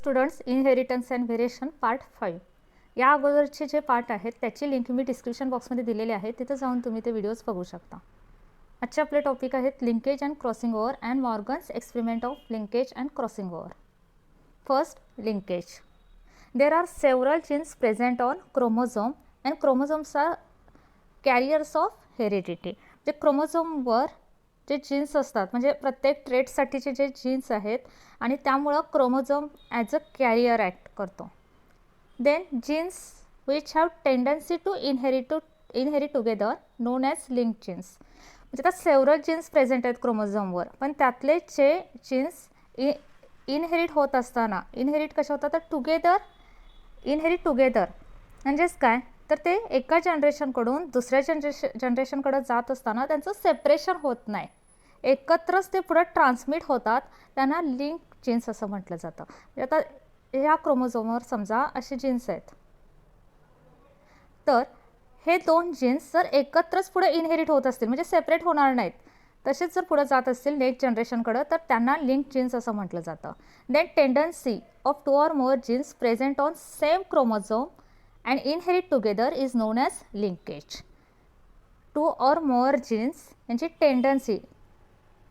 Students inheritance and variation part 5 या अगोदरचे जे पार्ट आहेत त्याची लिंक मी डिस्क्रिप्शन बॉक्समध्ये दिलेली आहे, तिथं जाऊन तुम्ही ते व्हिडिओज बघू शकता. आजचे आपले टॉपिक आहेत linkage and crossing over and Morgan's experiment of linkage and crossing over. First, linkage. There are several genes present on chromosome and chromosomes are carriers of heredity. जे क्रोमोझोमवर जे जीन्स असतात म्हणजे प्रत्येक ट्रेटसाठीचे जे जीन्स आहेत आणि त्यामुळं chromosome as a carrier act करतो. Then genes which have tendency to inherit together known as link genes. म्हणजे त्या सेव्हरल जीन्स प्रेझेंट आहेत क्रोमोझोमवर, पण त्यातले जे जीन्स इनहेरिट होत असताना इनहेरिट कशा होतात तर इनहेरिट टुगेदर म्हणजेच काय तर ते एका जनरेशनकडून दुसऱ्या जनरेशनकडे जात असताना त्यांचं सेपरेशन होत नाही, एकत्रच ते पुढे ट्रान्समिट होतात. त्यांना लिंक जीन्स असं म्हटलं जातं. आता ह्या क्रोमोझोमवर समजा असे जीन्स आहेत, तर हे दोन जीन्स जर एकत्रच पुढे इनहेरिट होत असतील म्हणजे सेपरेट होणार नाहीत, तसेच जर पुढे जात असतील नेक्स्ट जनरेशनकडे तर त्यांना लिंक जीन्स असं म्हटलं जातं. Then tendency of 2 or more genes present on same chromosome and inherit together is known as linkage. 2 or more genes यांची टेंडन्सी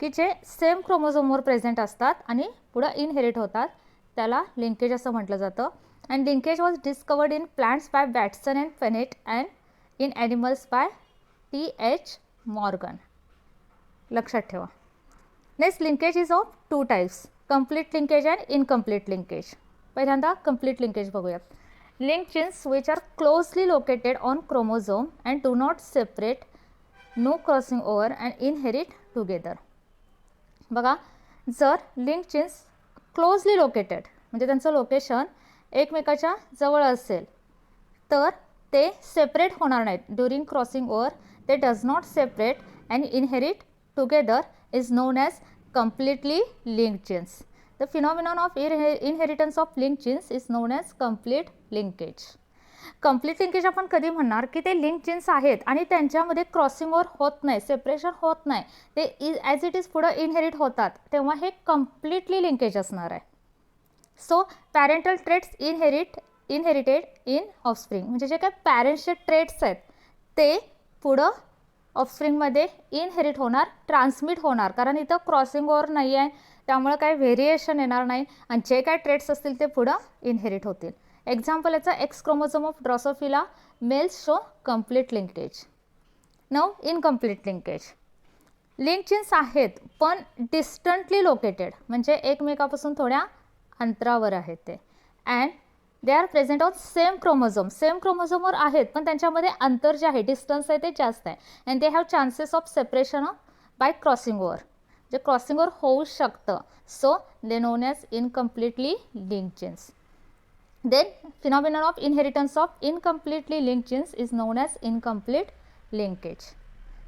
की जे सेम क्रोमोझोमवर प्रेझेंट असतात आणि पुढं इनहेरिट होतात त्याला लिंकेज असं म्हटलं जातं. And linkage was discovered in plants by Bateson and Punnett and in animals by T.H. Morgan. लक्षात ठेवा. Next, linkage is of 2 types, complete linkage and incomplete linkage. पहिल्यांदा कंप्लीट लिंकेज बघूयात. Link genes which are closely located on chromosome and do not separate, no crossing over and inherit together. बघा, जर link jeans closely located म्हणजे त्यांचं location एकमेकाच्या जवळ असेल तर ते सेपरेट होणार नाहीत ड्युरिंग क्रॉसिंग ओव्हर. ते does not separate and inherit together is known as completely linked genes. The phenomenon of inheritance of linked genes is known as complete linkage. Complete linkage आपण कधी म्हणणार की ते लिंक जीन्स आहेत आणि त्यांच्यामध्ये crossing over होत नाही, सेपरेशन होत नाही, ते ॲज इट इज पुढं इनहेरिट होतात, तेव्हा हे कम्प्लिटली लिंकेज असणार आहे. So parental traits inherited in offspring म्हणजे जे काय पॅरेंट्सचे ट्रेट्स आहेत ते पुढं ऑफस्प्रिंगमध्ये इनहेरिट होणार, ट्रान्समिट होणार, कारण इथं क्रॉसिंग ओव्हर नाही आहे त्यामुळे काही व्हेरिएशन येणार नाही आणि जे काय ट्रेट्स असतील ते पुढं इनहेरिट होतील. एक्झाम्पल याचा X chromosome of Drosophila males show complete linkage. Now incomplete linkage. Link genes आहेत पण डिस्टंटली लोकेटेड म्हणजे एकमेकापासून थोड्या अंतरावर आहेत ते. And they are present on same chromosome, same क्रोमोझोमवर आहेत पण त्यांच्यामध्ये अंतर जे आहे डिस्टन्स आहे ते जास्त आहे. And they have chances of separation by crossing over, जे क्रॉसिंग ओव्हर होऊ शकतं. So they known as incompletely link genes. Then phenomenon of inheritance of incompletely link genes is known as incomplete linkage.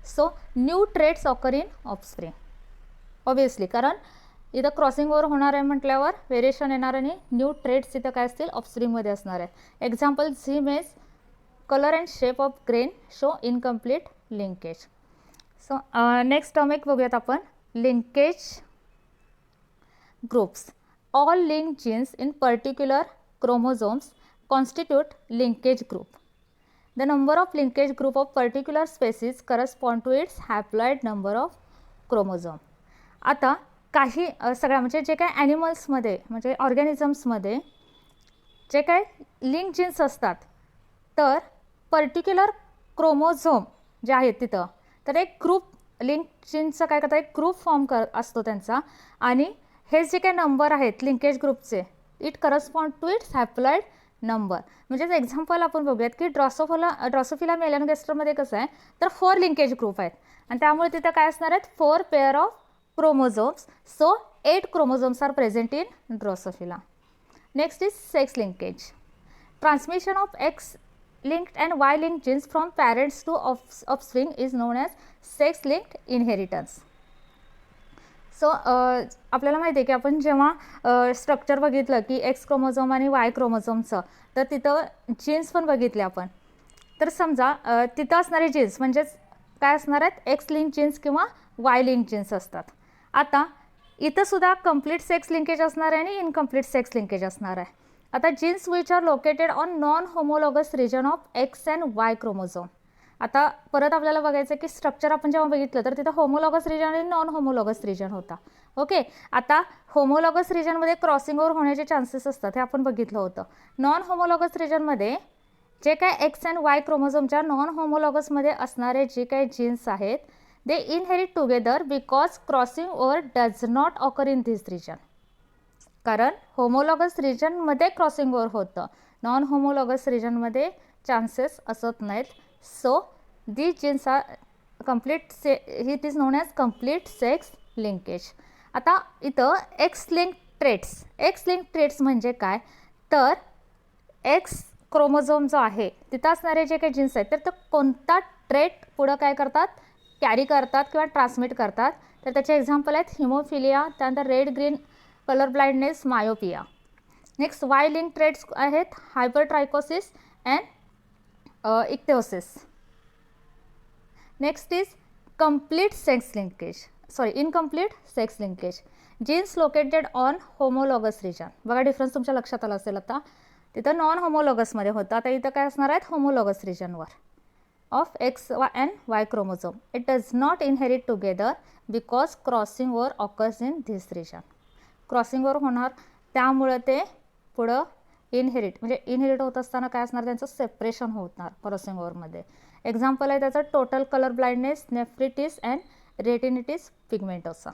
So new traits occur in offspring obviously, कारण इथं crossing over होणार आहे म्हटल्यावर variation येणार आणि new trades इथं काय असतील ऑफस्प्रिंगमध्ये असणार आहे. Example Zea mays colour and shape of grain show incomplete linkage. So next term एक बघूयात आपण, linkage groups. All link genes in particular chromosomes constitute linkage group. The number of linkage group of particular species correspond to its haploid number of chromosome. आता काही सगळ्या म्हणजे जे काय ॲनिमल्समध्ये म्हणजे ऑर्गॅनिझम्समध्ये जे काय लिंक जीन्स असतात तर पर्टिक्युलर क्रोमोझोम जे आहेत तिथं तर एक ग्रुप लिंक जीन्सचं काय करतात, एक ग्रुप फॉर्म असतो त्यांचा आणि हे जे काही नंबर आहेत लिंकेज ग्रुपचे it correspond to its haploid number. म्हणजे एक्झाम्पल आपण बघूयात की ड्रोसोफिला मेलॅनोगास्टरमध्ये कसं आहे तर 4 लिंकेज ग्रुप आहेत आणि त्यामुळे तिथं काय असणार आहेत 4 pair of chromosomes. So 8 chromosomes are present in Drosophila. Next is sex linkage. Transmission of X-linked and Y-linked genes from parents to offspring is known as sex-linked inheritance. So आपल्याला माहिती आहे की आपण जेव्हा स्ट्रक्चर बघितलं की एक्स क्रोमोझोम आणि Y क्रोमोझोमचं तर तिथं जीन्स पण बघितले आपण. तर समजा तिथं असणारे जीन्स म्हणजेच काय असणार आहेत एक्स लिंक जीन्स किंवा वाय लिंक जीन्स असतात. आता इथं सुद्धा कंप्लीट सेक्स लिंकेज असणार आहे आणि इनकम्प्लीट सेक्स लिंकेज असणार आहे. आता genes which are located on non homologous region of X and Y chromosome. आता परत आपल्याला बघायचं की स्ट्रक्चर आपण जेव्हा बघितलं तर तिथं होमोलॉगस रिजन आणि नॉन होमोलॉगस रिजन होता. ओके, आता होमोलॉगस रिजनमध्ये क्रॉसिंग ओव्हर होण्याचे चान्सेस असतात हे आपण बघितलं होतं. नॉन होमोलॉगस रिजनमध्ये जे काय एक्स अँड वाय क्रोमोझोमच्या नॉन होमोलॉगसमध्ये असणारे जे काही जीन्स आहेत they inherit together because crossing over does not occur in this region. कारण होमोलॉगस रिजनमध्ये क्रॉसिंग ओव्हर होतं, नॉन होमोलॉगस रिजनमध्ये चान्सेस असत नाहीत. So these genes are complete, it is known as complete sex linkage. आता इथं x link traits म्हणजे काय तर एक्स क्रोमोझोम जो आहे तिथं असणारे जे काही जीन्स आहेत तर तो कोणता ट्रेट पुढं काय करतात कॅरी करतात किंवा ट्रान्समिट करतात. तर त्याचे एक्झाम्पल आहेत हिमोफिलिया, त्यानंतर red green colour blindness, myopia. Next Y link traits आहेत hypertrichosis and ichthyosis. Next is incomplete sex linkage. Genes located on homologous region. बघा डिफरन्स तुमच्या लक्षात आला असेल. आता तिथं नॉन होमोलॉगसमध्ये होतं, आता इथं काय असणार आहेत होमोलॉगस रिजनवर of X and Y chromosome. It does not inherit together because crossing over occurs in this region. Crossing over होणार त्यामुळं ते पुढं इनहेरिट होत असताना काय असणार त्यांचं सेपरेशन होणार क्रॉसिंग ओव्हरमध्ये. एक्झाम्पल आहे त्याचं total colour blindness, nephritis and retinitis pigmentosa.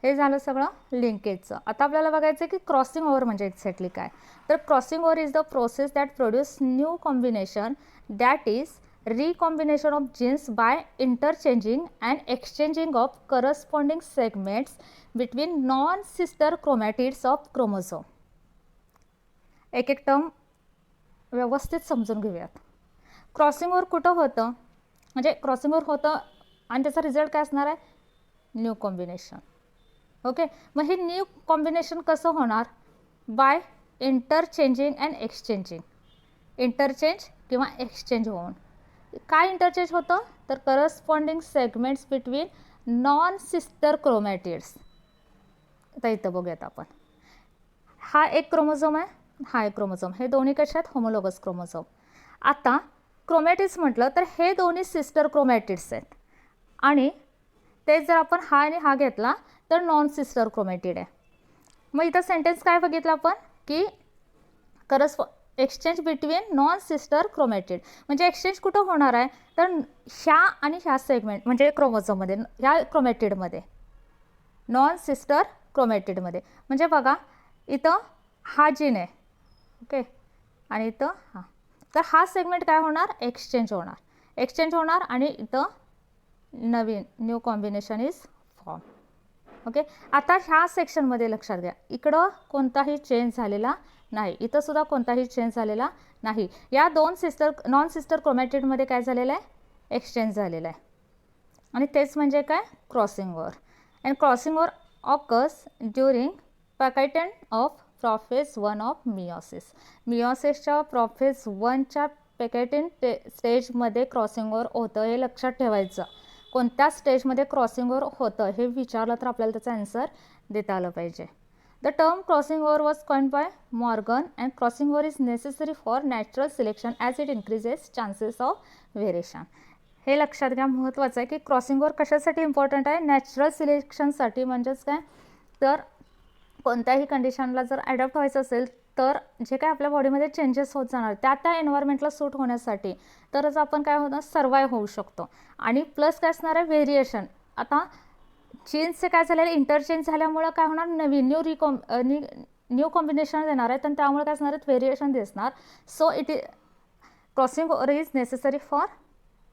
हे झालं सगळं लिंकेजचं. आता आपल्याला बघायचं आहे की क्रॉसिंग ओव्हर म्हणजे एक्झॅक्टली काय. तर crossing over is the process that produce new combination that is recombination of genes by interchanging and exchanging of corresponding segments between non sister chromatids of chromosome. एक एक टर्म व्यवस्थित समजून घेऊयात. Crossing over कुठं होतं म्हणजे क्रॉसिंग ओव्हर होतं आणि त्याचा रिझल्ट काय असणार आहे न्यू कॉम्बिनेशन. ओके, मग हे न्यू कॉम्बिनेशन कसं होणार bye interchanging and exchanging. Interchange किंवा एक्सचेंज होऊन काय इंटरचेंज होतं तर corresponding segments between non sister chromatids. आता इथं बघूयात आपण. हा एक क्रोमोझोम आहे, हा एक क्रोमोझोम, हे दोन्ही कशा आहेत होमोलॉगस क्रोमोझोम. आता क्रोमॅटिड्स म्हटलं तर हे दोन्ही सिस्टर क्रोमॅटिड्स आहेत आणि ते जर आपण हा आणि हा घेतला तर नॉन सिस्टर क्रोमॅटिड आहे. मग इथं सेंटेन्स काय बघितलं आपण की exchange between non sister chromatid म्हणजे एक्सचेंज कुठं होणार आहे तर ह्या आणि ह्या सेगमेंट म्हणजे क्रोमोझोममध्ये ह्या क्रोमॅटिडमध्ये नॉन सिस्टर क्रोमॅटिडमध्ये. म्हणजे बघा इथं हा जीन आहे ओके आणि इथं हा, तर हा सेगमेंट काय होणार एक्सचेंज होणार आणि इथं नवीन new combination is form. Okay, आता ह्या सेक्शनमध्ये लक्षात घ्या इकडं कोणताही चेंज झालेला नाही, इथं सुद्धा कोणताही चेंज झालेला नाही. या दोन नॉन सिस्टर क्रोमॅटिडमध्ये काय झालेलं आहे एक्सचेंज झालेला आहे आणि तेच म्हणजे काय crossing over. And crossing over occurs during pachytene of prophase 1 of meiosis. मियोसिसच्या प्रोफेज 1च्या पॅकेटिन स्टेजमध्ये क्रॉसिंग ओव्हर होतं हे लक्षात ठेवायचं. कोणत्या स्टेजमध्ये क्रॉसिंग ओव्हर होतं हे विचारलं तर आपल्याला त्याचा आन्सर देता आलं पाहिजे. The term crossing over was coined bye Morgan and crossing over is necessary for natural selection as it increases chances of variation. हे लक्षात घ्या महत्त्वाचं आहे की क्रॉसिंग ओव्हर कशासाठी इम्पॉर्टंट आहे नॅचरल सिलेक्शनसाठी. म्हणजेच काय तर कोणत्याही कंडिशनला जर ॲडॉप्ट व्हायचं असेल तर जे काय आपल्या बॉडीमध्ये चेंजेस होत जाणार त्या एन्व्हायरमेंटला सूट होण्यासाठी तरच आपण काय होतं सर्वाईव्ह होऊ शकतो. आणि प्लस काय असणार आहे व्हेरिएशन. आता जीन्सचे काय झालेलं इंटरचेंज झाल्यामुळं काय होणार नवीन न्यू कॉम्बिनेशन देणार आहेत आणि त्यामुळे काय असणार आहेत व्हेरिएशन दिसणार. So it is crossing over is necessary for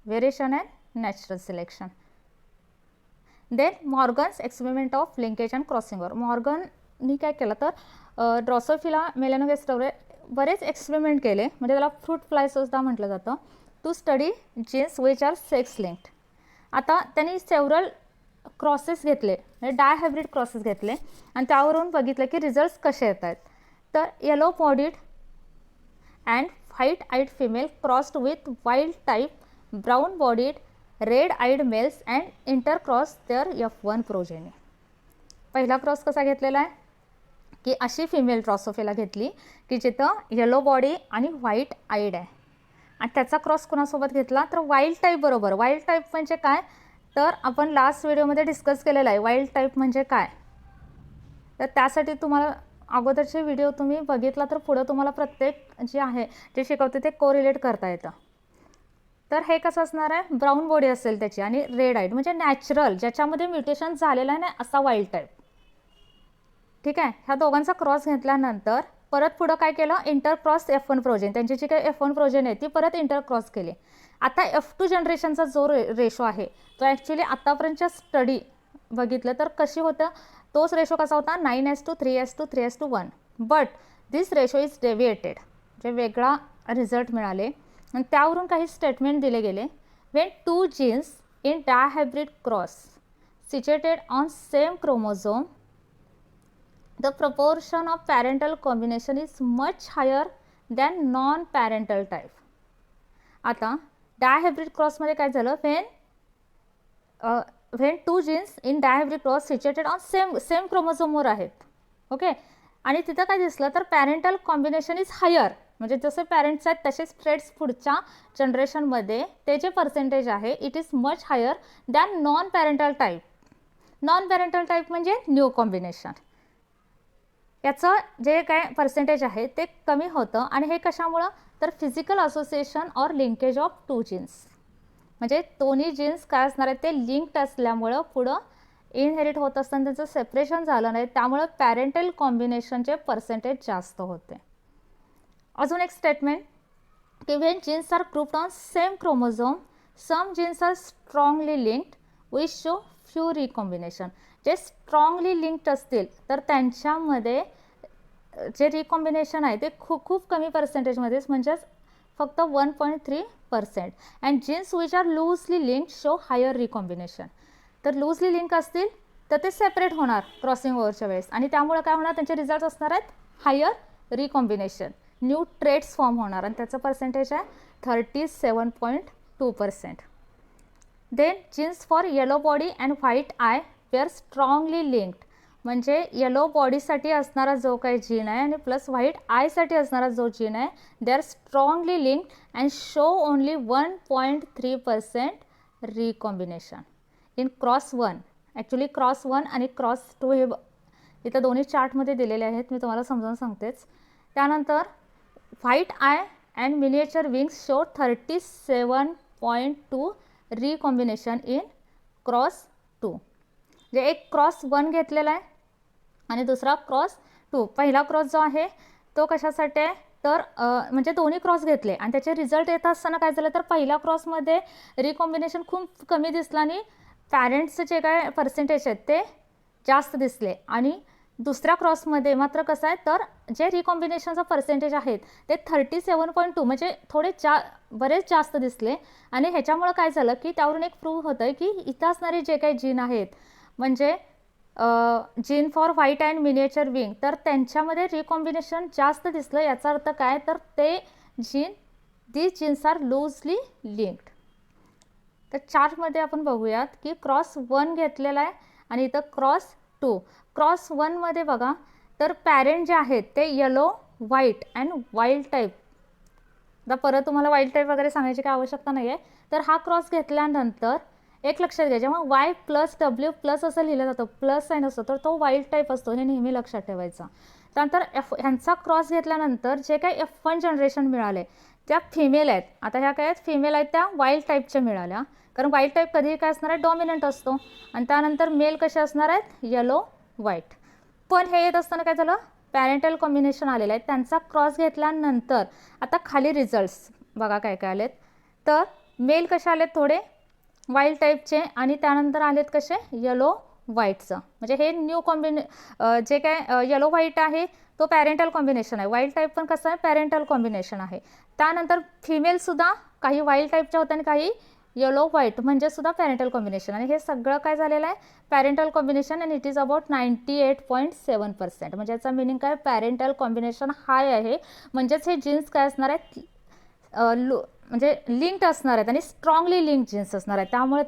variation and natural selection. Then Morgan's experiment of linkage and crossing over. मॉर्गननी काय केलं तर ड्रॉसोफिला मेलॅनोगॅस्टरवर बरेच एक्सपेरिमेंट केले म्हणजे त्याला फ्रूट फ्लाय सुद्धा म्हटलं जातं to study genes which are sex linked. आता त्यांनी सेव्हरल क्रॉसेस घेतले म्हणजे डायहायब्रिड क्रॉसेस घेतले आणि त्यावरून बघितलं की रिझल्ट्स कसे येत आहेत. तर yellow bodied and white eyed female crossed with wild type brown bodied red eyed males and intercross their F1 progeny. पहिला क्रॉस कसा घेतलेला आहे की अशी फिमेल ड्रॉसोफिला घेतली की जिथं येलो बॉडी आणि व्हाईट आईड आहे, आणि त्याचा क्रॉस कोणासोबत घेतला तर वाईल्ड टाईप बरोबर. वाईल्ड टाईप म्हणजे काय तर आपण लास्ट व्हिडिओमध्ये डिस्कस केलेला आहे वाईल्ड टाईप म्हणजे काय. तर त्यासाठी तुम्हाला अगोदरचे व्हिडिओ तुम्ही बघितला तर पुढं तुम्हाला प्रत्येक जे आहे जे शिकवते ते कोरिलेट करता येतं. तर हे कसं असणार आहे, ब्राऊन बॉडी असेल त्याची आणि रेड आईड म्हणजे नॅचरल ज्याच्यामध्ये म्युटेशन झालेलं नाही असा वाईल्ड टाईप. ठीक आहे, ह्या दोघांचा क्रॉस घेतल्यानंतर परत पुढं काय केलं, इंटरक्रॉस F1 प्रोजेन, त्यांची जी काही F1 प्रोजेन आहे ती परत इंटरक्रॉस केली. आता F2 जनरेशनचा जो रेशो आहे तो ॲक्च्युली आतापर्यंतच्या स्टडी बघितलं तर कशी होतं, तोच रेशो कसा होता 9:3, 3:3, 1. बट दिस रेशो इज डेव्हिएटेड, जे वेगळा रिझल्ट मिळाले आणि त्यावरून काही स्टेटमेंट दिले गेले. When 2 genes in dihybrid cross situated on same chromosome, the proportion of parental combination is much higher than non-parental type. आता डायहायब्रिड क्रॉसमध्ये काय झालं, when 2 genes in dihybrid cross situated on same क्रोमोझोमवर आहेत. ओके, आणि तिथं काय दिसलं तर पॅरेंटल कॉम्बिनेशन इज हायर, म्हणजे जसे पॅरेंट्स आहेत तसेच ट्रेड्स पुढच्या जनरेशनमध्ये ते जे पर्सेंटेज आहे it is much higher than non parental type. Non parental type म्हणजे न्यू कॉम्बिनेशन, याचं जे काय पर्सेंटेज आहे ते कमी होतं. आणि हे कशामुळं तर physical association or linkage of 2 genes, म्हणजे दोन्ही जीन्स काय असणार आहे ते लिंक्ड असल्यामुळं पुढं इनहेरिट होत असताना त्यांचं सेपरेशन झालं नाही, त्यामुळं पॅरेंटल कॉम्बिनेशनचे पर्सेंटेज जास्त होते. अजून एक स्टेटमेंट की when genes are grouped on same chromosome some genes are strongly linked which show few recombination. जे स्ट्रॉंगली लिंक्ड असतील तर त्यांच्यामध्ये जे रिकॉम्बिनेशन आहे ते खूप कमी पर्सेंटेजमध्येच, म्हणजेच फक्त 1.3%. And genes which are loosely linked show higher recombination. तर लूजली लिंक असतील तर ते सेपरेट होणार क्रॉसिंग ओव्हरच्या वेळेस, आणि त्यामुळे काय होणार त्यांचे रिझल्ट असणार आहेत higher recombination, new traits form होणार, आणि त्याचं पर्सेंटेज आहे 37.2%. Then genes for yellow body and white eye were strongly linked, म्हणजे येलो बॉडीसाठी असणारा जो काही जीन आहे आणि प्लस व्हाईट आयसाठी असणारा जो जीन आहे they are strongly linked and show only 1.3% recombination in cross 1. Actually cross 1 आणि क्रॉस 2 हे इथं दोन्ही चार्टमध्ये दिलेले आहेत, मी तुम्हाला समजावून सांगतेच. त्यानंतर white I and miniature wings show 37.2 recombination in cross 2. जे एक क्रॉस 1 घेतलेला आहे आणि दुसरा क्रॉस 2. पहिला क्रॉस जो आहे तो कशासाठी आहे तर म्हणजे दोन्ही क्रॉस घेतले आणि त्याचे रिझल्ट येत असताना काय झालं तर पहिल्या क्रॉसमध्ये रिकॉम्बिनेशन खूप कमी दिसलं आणि पॅरेंट्सचे जे काय पर्सेंटेज आहेत ते जास्त दिसले, आणि दुसऱ्या क्रॉसमध्ये मात्र कसं आहे तर जे रिकॉम्बिनेशनचा पर्सेंटेज आहेत ते 37.2 म्हणजे बरेच जास्त दिसले. आणि ह्याच्यामुळं काय झालं की त्यावरून एक प्रूव्ह होतं की इथं असणारे जे काही जीन आहेत म्हणजे gene for white and miniature wing तर त्यांच्यामध्ये रिकॉम्बिनेशन जास्त दिसलं. याचा अर्थ काय तर ते these genes are loosely linked. तर चार्टमध्ये आपण बघूयात की क्रॉस 1 घेतलेला आहे आणि इथं क्रॉस 2. क्रॉस 1 मध्ये बघा तर पॅरेंट जे आहेत ते yellow white and wild type. आता परत तुम्हाला वाईल्ड टाईप वगैरे सांगायची काही आवश्यकता नाही आहे. तर हा क्रॉस घेतल्यानंतर एक लक्षात घ्या, जेव्हा Y + W + असं लिहिलं जातं प्लस साईन असतो तर तो वाईल्ड टाईप असतो, हे नेहमी लक्षात ठेवायचं. त्यानंतर ह्यांचा क्रॉस घेतल्यानंतर जे काही F1 जनरेशन मिळाले त्या फिमेल आहेत. आता ह्या काय आहेत फिमेल आहेत त्या वाईल्ड टाईपच्या मिळाल्या, कारण वाईल्ड टाईप कधीही काय असणार आहे डॉमिनंट असतो. आणि त्यानंतर मेल कसे असणार आहेत येलो व्हाईट. पण हे येत असताना काय झालं पॅरेंटल कॉम्बिनेशन आलेलं आहे. त्यांचा क्रॉस घेतल्यानंतर आता खाली रिझल्ट्स बघा काय काय आलेत. तर मेल कसे आलेत थोडे वाईल्ड टाईपचे आणि त्यानंतर आलेत कसे येलो व्हाईटचं, म्हणजे हे न्यू जे काय येलो व्हाईट आहे तो पॅरेंटल कॉम्बिनेशन आहे. वाईल्ड टाईप पण कसं आहे पॅरेंटल कॉम्बिनेशन आहे. त्यानंतर फिमेलसुद्धा काही वाईल्ड टाईपच्या होत्या आणि काही येलो व्हाईट म्हणजे सुद्धा पॅरेंटल कॉम्बिनेशन, आणि हे सगळं काय झालेलं आहे parental combination and it is about 98.7%. म्हणजे याचा मिनिंग काय पॅरेंटल कॉम्बिनेशन हाय आहे, म्हणजेच हे जीन्स काय असणार आहेत म्हणजे लिंक्ड असणार आहेत आणि स्ट्रॉंगली लिंक्ड जीन्स असणार आहेत, त्यामुळे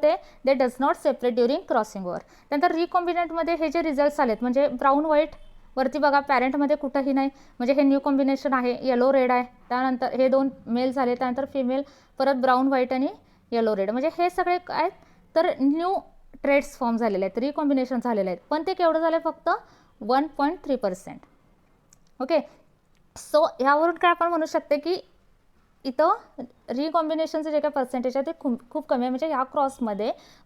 दे does not separate during crossing over. त्यानंतर रिकॉम्बिनंटमध्ये हे जे रिझल्ट्स आलेत म्हणजे ब्राऊन व्हाईट वरती बघा, पॅरेंटमध्ये कुठंही नाही, म्हणजे हे न्यू कॉम्बिनेशन आहे, येलो रेड आहे. त्यानंतर हे 2 मेल झाले, त्यानंतर फिमेल, परत ब्राऊन व्हाईट आणि येलो रेड, म्हणजे हे सगळे काय तर न्यू ट्रेड्स फॉर्म झालेले आहेत, रिकॉम्बिनेशन झालेले आहेत. पण ते केवढं झालं, फक्त 1.3%. ओके, सो ह्यावरून काय आपण म्हणू शकते की इथं रिकॉम्बिनेशनचं जे काही पर्सेंटेज आहे ते खूप कमी आहे. म्हणजे ह्या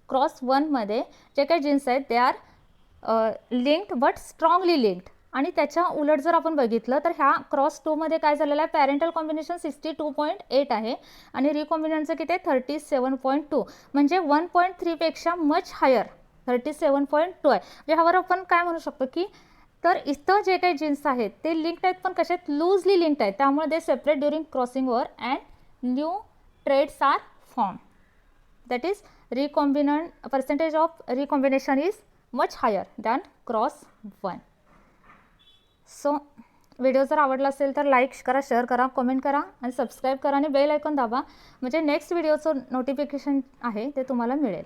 क्रॉस 1मध्ये जे काही जीन्स आहेत they are linked but strongly linked. आणि त्याच्या उलट जर आपण बघितलं तर ह्या क्रॉस 2मध्ये काय झालेलं आहे, पॅरेंटल कॉम्बिनेशन 62.8 आहे आणि रिकॉम्बिनेशनचं किती आहे 37.2, म्हणजे 1.3पेक्षा मच हायर 37.2 आहे. म्हणजे ह्यावर आपण काय म्हणू शकतो की तर इथं जे काही जीन्स आहेत ते लिंक्ड आहेत, पण कशात लूजली लिंक्ड आहेत, त्यामुळे they separate during crossing over and new traits are form. That is recombinant percentage of recombination is much higher than cross 1. So video जर आवडला असेल तर लाईक करा, शेअर करा, कमेंट करा आणि सबस्क्राईब करा आणि बेल आयकॉन दाबा, म्हणजे नेक्स्ट व्हिडिओचं नोटिफिकेशन आहे ते तुम्हाला मिळेल.